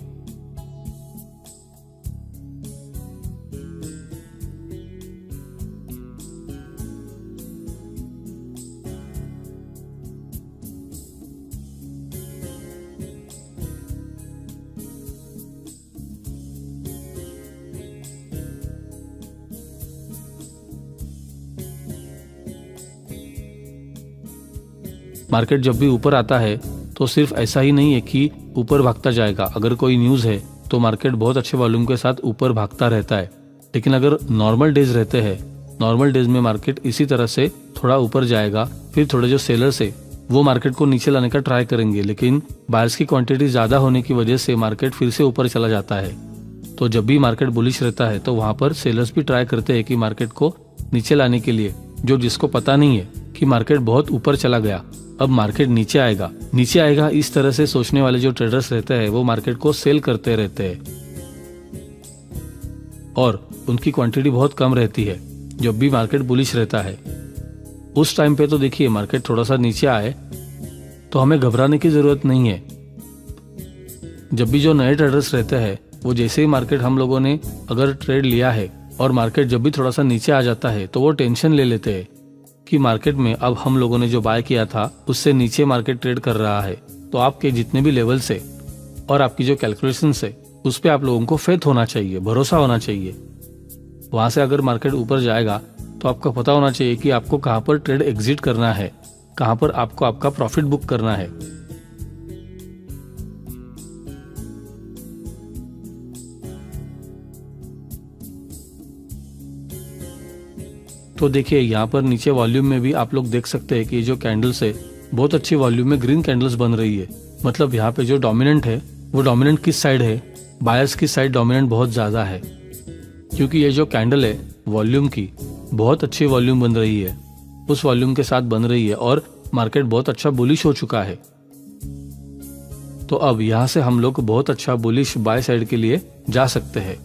मार्केट जब भी ऊपर आता है तो सिर्फ ऐसा ही नहीं है कि ऊपर भागता जाएगा। अगर कोई न्यूज़ है तो मार्केट बहुत अच्छे वॉल्यूम के साथ ऊपर भागता रहता है। लेकिन अगर नॉर्मल डेज रहते हैं, नॉर्मल डेज में मार्केट इसी तरह से थोड़ा ऊपर जाएगा, फिर थोड़े जो सेलर्स है वो मार्केट को नीचे लाने का ट्राई करेंगे, लेकिन बायर्स की क्वांटिटी ज़्यादा होने की वजह से मार्केट फिर से ऊपर चला जाता है। तो जब भी मार्केट बुलिश रहता है तो वहाँ पर सेलर्स भी ट्राई करते हैं कि मार्केट को नीचे लाने के लिए, जो जिसको पता नहीं है कि मार्केट बहुत ऊपर चला गया, अब मार्केट नीचे आएगा, इस तरह से सोचने वाले जो ट्रेडर्स रहते हैं वो मार्केट को सेल करते रहते हैं और उनकी क्वांटिटी बहुत कम रहती है जब भी मार्केट बुलिश रहता है। उस टाइम पे तो देखिए मार्केट थोड़ा सा नीचे आए तो हमें घबराने की जरूरत नहीं है। जब भी जो नए ट्रेडर्स रहते हैं वो जैसे ही मार्केट हम लोगों ने अगर ट्रेड लिया है और मार्केट जब भी थोड़ा सा नीचे आ जाता है तो वो टेंशन ले लेते हैं कि मार्केट में अब हम लोगों ने जो बाय किया था उससे नीचे मार्केट ट्रेड कर रहा है। तो आपके जितने भी लेवल से और आपकी जो कैलकुलेशन है उस पर आप लोगों को फेथ होना चाहिए, भरोसा होना चाहिए। वहां से अगर मार्केट ऊपर जाएगा तो आपको पता होना चाहिए कि आपको कहां पर ट्रेड एग्जिट करना है, कहां पर आपको आपका प्रॉफिट बुक करना है। तो देखिए यहाँ पर नीचे वॉल्यूम में भी आप लोग देख सकते हैं कि जो कैंडल्स है बहुत अच्छी वॉल्यूम में ग्रीन कैंडल्स बन रही है। मतलब यहाँ पे जो डोमिनेंट है वो डोमिनेंट किस साइड है? बायर्स की साइड डोमिनेंट बहुत ज्यादा है, क्योंकि ये जो कैंडल है वॉल्यूम की बहुत अच्छी वॉल्यूम बन रही है, उस वॉल्यूम के साथ बन रही है और मार्केट बहुत अच्छा बुलिश हो चुका है। तो अब यहाँ से हम लोग बहुत अच्छा बुलिश बाय साइड के लिए जा सकते हैं।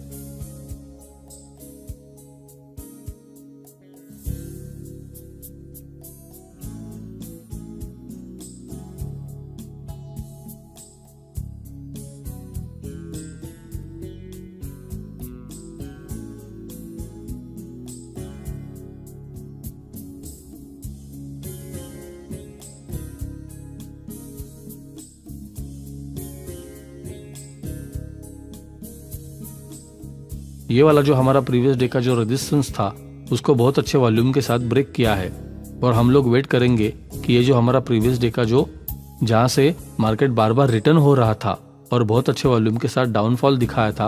ये वाला जो हमारा प्रीवियस डे का जो रेजिस्टेंस था उसको बहुत अच्छे वॉल्यूम के साथ ब्रेक किया है और हम लोग वेट करेंगे कि ये जो हमारा प्रीवियस डे का जो जहां से मार्केट बार बार रिटर्न हो रहा था और बहुत अच्छे वॉल्यूम के साथ डाउनफॉल दिखाया था,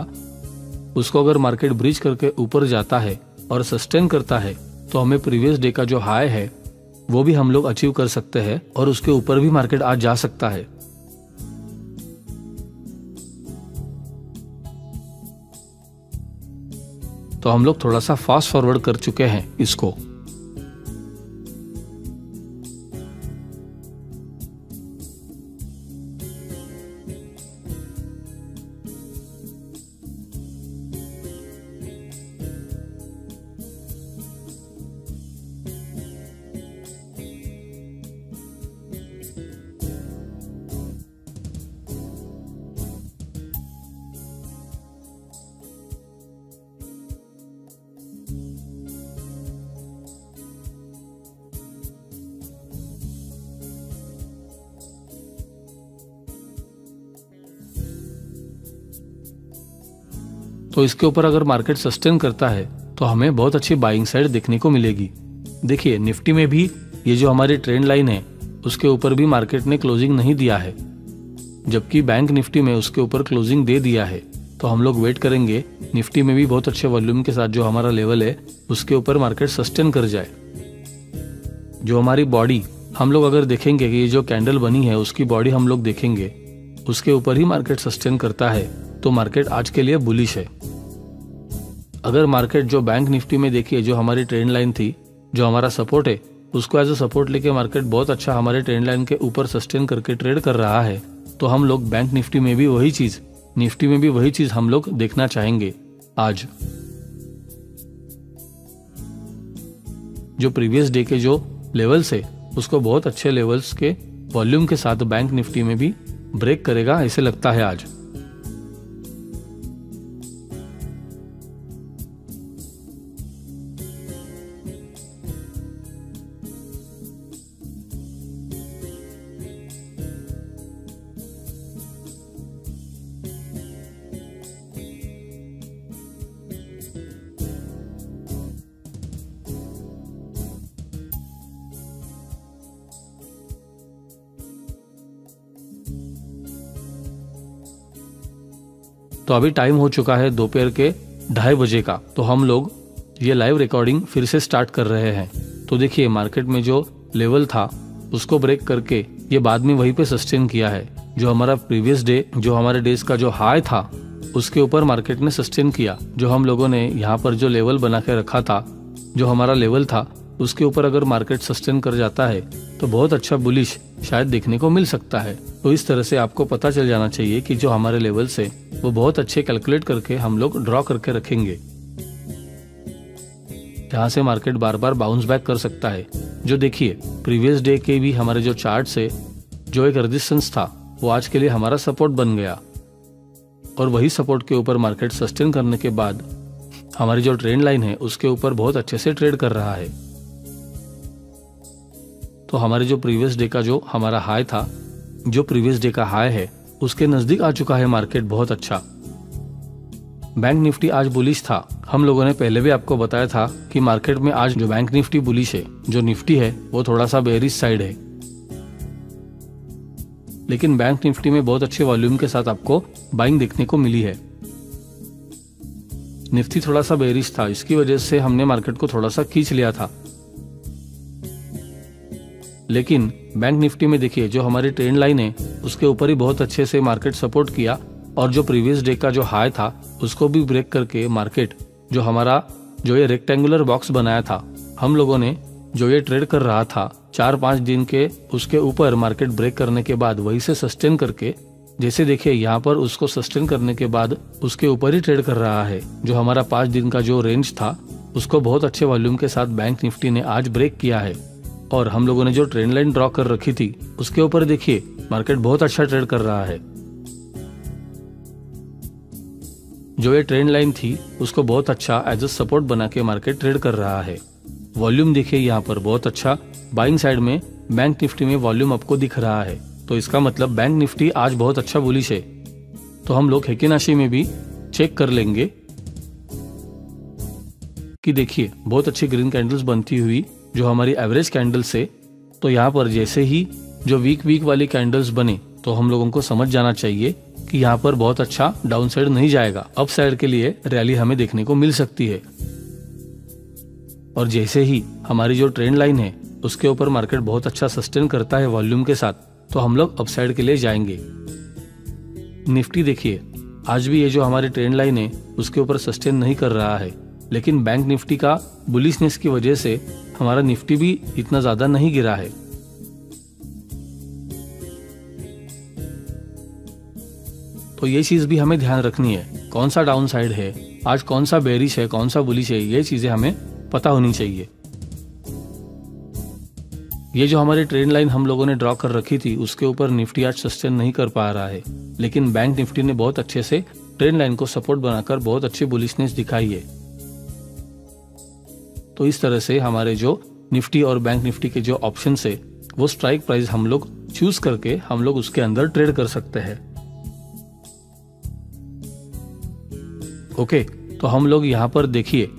उसको अगर मार्केट ब्रीच करके ऊपर जाता है और सस्टेन करता है तो हमें प्रीवियस डे का जो हाई है वो भी हम लोग अचीव कर सकते हैं और उसके ऊपर भी मार्केट आज जा सकता है। तो हम लोग थोड़ा सा फास्ट फॉरवर्ड कर चुके हैं इसको। तो इसके ऊपर अगर मार्केट सस्टेन करता है तो हमें बहुत अच्छी बाइंग साइड देखने को मिलेगी। देखिए निफ्टी में भी ये जो हमारी ट्रेंड लाइन है उसके ऊपर भी मार्केट ने क्लोजिंग नहीं दिया है, जबकि बैंक निफ्टी में उसके ऊपर क्लोजिंग दे दिया है। तो हम लोग वेट करेंगे निफ्टी में भी बहुत अच्छे वॉल्यूम के साथ जो हमारा लेवल है उसके ऊपर मार्केट सस्टेन कर जाए। जो हमारी बॉडी हम लोग अगर देखेंगे कि ये जो कैंडल बनी है उसकी बॉडी हम लोग देखेंगे उसके ऊपर ही मार्केट सस्टेन करता है तो मार्केट आज के लिए बुलिश है। अगर मार्केट जो बैंक निफ्टी में देखिए जो हमारी ट्रेंड लाइन थी, जो हमारा सपोर्ट है, उसको एज अ सपोर्ट लेके मार्केट बहुत अच्छा हमारे ट्रेंड लाइन के ऊपर सस्टेन करके ट्रेड कर रहा है, तो हम लोग बैंक निफ्टी में भी वही चीज, निफ्टी में भी वही चीज हम लोग देखना चाहेंगे। आज जो प्रीवियस डे के जो लेवल्स है उसको बहुत अच्छे लेवल्स के वॉल्यूम के साथ बैंक निफ्टी में भी ब्रेक करेगा ऐसे लगता है आज। तो अभी टाइम हो चुका है दोपहर के 2:30 बजे का, तो हम लोग ये लाइव रिकॉर्डिंग फिर से स्टार्ट कर रहे हैं। तो देखिए मार्केट में जो लेवल था उसको ब्रेक करके ये बाद में वहीं पे सस्टेन किया है। जो हमारा प्रीवियस डे, जो हमारे डेज का जो हाई था उसके ऊपर मार्केट ने सस्टेन किया। जो हम लोगों ने यहाँ पर जो लेवल बना के रखा था, जो हमारा लेवल था उसके ऊपर अगर मार्केट सस्टेन कर जाता है तो बहुत अच्छा बुलिश शायद देखने को मिल सकता है। तो इस तरह से आपको पता चल जाना चाहिए कि जो हमारे लेवल्स है वो बहुत अच्छे कैलकुलेट करके हम लोग ड्रॉ करके रखेंगे, जहां से मार्केट बार बार बाउंस बैक कर सकता है। जो देखिए प्रीवियस डे के भी हमारे जो चार्ट से जो एक रेजिस्टेंस था वो आज के लिए हमारा सपोर्ट बन गया, और वही सपोर्ट के ऊपर मार्केट सस्टेन करने के बाद हमारी जो ट्रेंड लाइन है उसके ऊपर बहुत अच्छे से ट्रेड कर रहा है। तो हमारे जो प्रीवियस डे का जो हमारा हाई था, जो प्रीवियस डे का हाई है उसके नजदीक आ चुका है मार्केट बहुत अच्छा। बैंक निफ्टी आज बुलिश था। हम लोगों ने पहले भी आपको बताया था कि मार्केट में आज जो बैंक निफ्टी बुलिश है, जो निफ्टी है वो थोड़ा सा बेयरिश साइड है, लेकिन बैंक निफ्टी में बहुत अच्छे वॉल्यूम के साथ आपको बाइंग देखने को मिली है। निफ्टी थोड़ा सा बेयरिश था, इसकी वजह से हमने मार्केट को थोड़ा सा खींच लिया था, लेकिन बैंक निफ्टी में देखिए जो हमारी ट्रेंड लाइन है उसके ऊपर ही बहुत अच्छे से मार्केट सपोर्ट किया, और जो प्रीवियस डे का जो हाई था उसको भी ब्रेक करके मार्केट जो हमारा जो ये रेक्टेंगुलर बॉक्स बनाया था, हम लोगों ने जो ये ट्रेड कर रहा था 4-5 दिन के, उसके ऊपर मार्केट ब्रेक करने के बाद वही से सस्टेन करके, जैसे देखिए यहाँ पर उसको सस्टेन करने के बाद उसके ऊपर ही ट्रेड कर रहा है। जो हमारा 5 दिन का जो रेंज था उसको बहुत अच्छे वॉल्यूम के साथ बैंक निफ्टी ने आज ब्रेक किया है, और हम लोगों ने जो ट्रेंड लाइन ड्रॉ कर रखी थी उसके ऊपर देखिए मार्केट बहुत अच्छा ट्रेड कर रहा है। जो ये ट्रेंड लाइन थी उसको बहुत अच्छा एज अ सपोर्ट बना के मार्केट ट्रेड कर रहा है। वॉल्यूम देखिए यहाँ पर बहुत अच्छा बाइंग साइड में बैंक निफ्टी में वॉल्यूम आपको दिख रहा है, तो इसका मतलब बैंक निफ्टी आज बहुत अच्छा बुलिश है। तो हम लोग हेकिनाशी में भी चेक कर लेंगे कि देखिए बहुत अच्छी ग्रीन कैंडल्स बनती हुई जो हमारी एवरेज कैंडल से, तो यहाँ पर जैसे ही जो वीक वाली कैंडल्स बने तो हम लोगों को समझ जाना चाहिए कि यहाँ पर बहुत अच्छा डाउन साइड नहीं जाएगा, अप साइड के लिए रैली हमें देखने को मिल सकती है। और जैसे ही हमारी जो ट्रेंड लाइन है उसके ऊपर मार्केट बहुत अच्छा सस्टेन करता है वॉल्यूम के साथ, तो हम लोग अप साइड के लिए जाएंगे। निफ्टी देखिए आज भी ये जो हमारी ट्रेंड लाइन है उसके ऊपर सस्टेन नहीं कर रहा है, लेकिन बैंक निफ्टी का बुलिशनेस की वजह से हमारा निफ्टी भी इतना ज्यादा नहीं गिरा है। तो ये चीज भी हमें ध्यान रखनी है, कौन सा डाउन साइड है आज, कौन सा बेरिश है, कौन सा बुलिश है, ये चीजें हमें पता होनी चाहिए। ये जो हमारी ट्रेंड लाइन हम लोगों ने ड्रॉ कर रखी थी उसके ऊपर निफ्टी आज सस्टेन नहीं कर पा रहा है, लेकिन बैंक निफ्टी ने बहुत अच्छे से ट्रेंड लाइन को सपोर्ट बनाकर बहुत अच्छी बुलिशनेस दिखाई है। तो इस तरह से हमारे जो निफ्टी और बैंक निफ्टी के जो ऑप्शन है वो स्ट्राइक प्राइस हम लोग चूज करके हम लोग उसके अंदर ट्रेड कर सकते हैं। ओके, तो हम लोग यहाँ पर देखिए,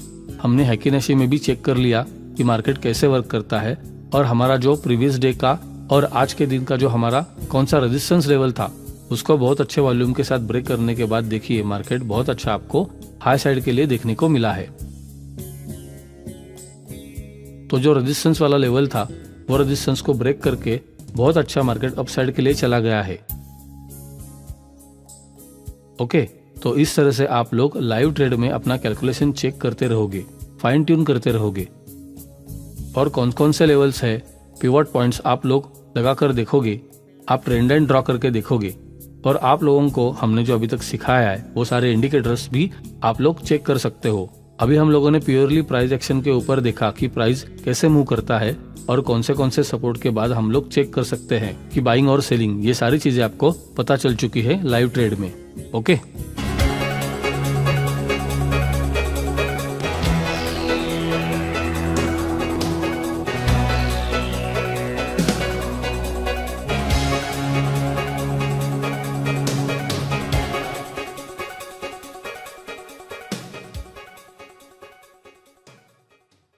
हमने हैकी नशी में भी चेक कर लिया कि मार्केट कैसे वर्क करता है, और हमारा जो प्रीवियस डे का और आज के दिन का जो हमारा कौन सा रेजिस्टेंस लेवल था उसको बहुत अच्छे वॉल्यूम के साथ ब्रेक करने के बाद देखिए मार्केट बहुत अच्छा आपको हाई साइड के लिए देखने को मिला है। तो जो रेजिस्टेंस वाला लेवल था वो रेजिस्टेंस को ब्रेक करके बहुत अच्छा मार्केट अपसाइड के लिए चला गया है। ओके, तो इस तरह से आप लोग लाइव ट्रेड में अपना कैलकुलेशन चेक करते रहोगे, फाइन ट्यून करते रहोगे, और कौन कौन से लेवल्स है, पिवट पॉइंट्स आप लोग लगाकर देखोगे, आप ट्रेंड लाइन ड्रॉ करके देखोगे, और आप लोगों को हमने जो अभी तक सिखाया है वो सारे इंडिकेटर्स भी आप लोग चेक कर सकते हो। अभी हम लोगों ने प्योरली प्राइस एक्शन के ऊपर देखा कि प्राइस कैसे मूव करता है और कौन से सपोर्ट के बाद हम लोग चेक कर सकते हैं कि बाइंग और सेलिंग, ये सारी चीजें आपको पता चल चुकी है लाइव ट्रेड में। ओके।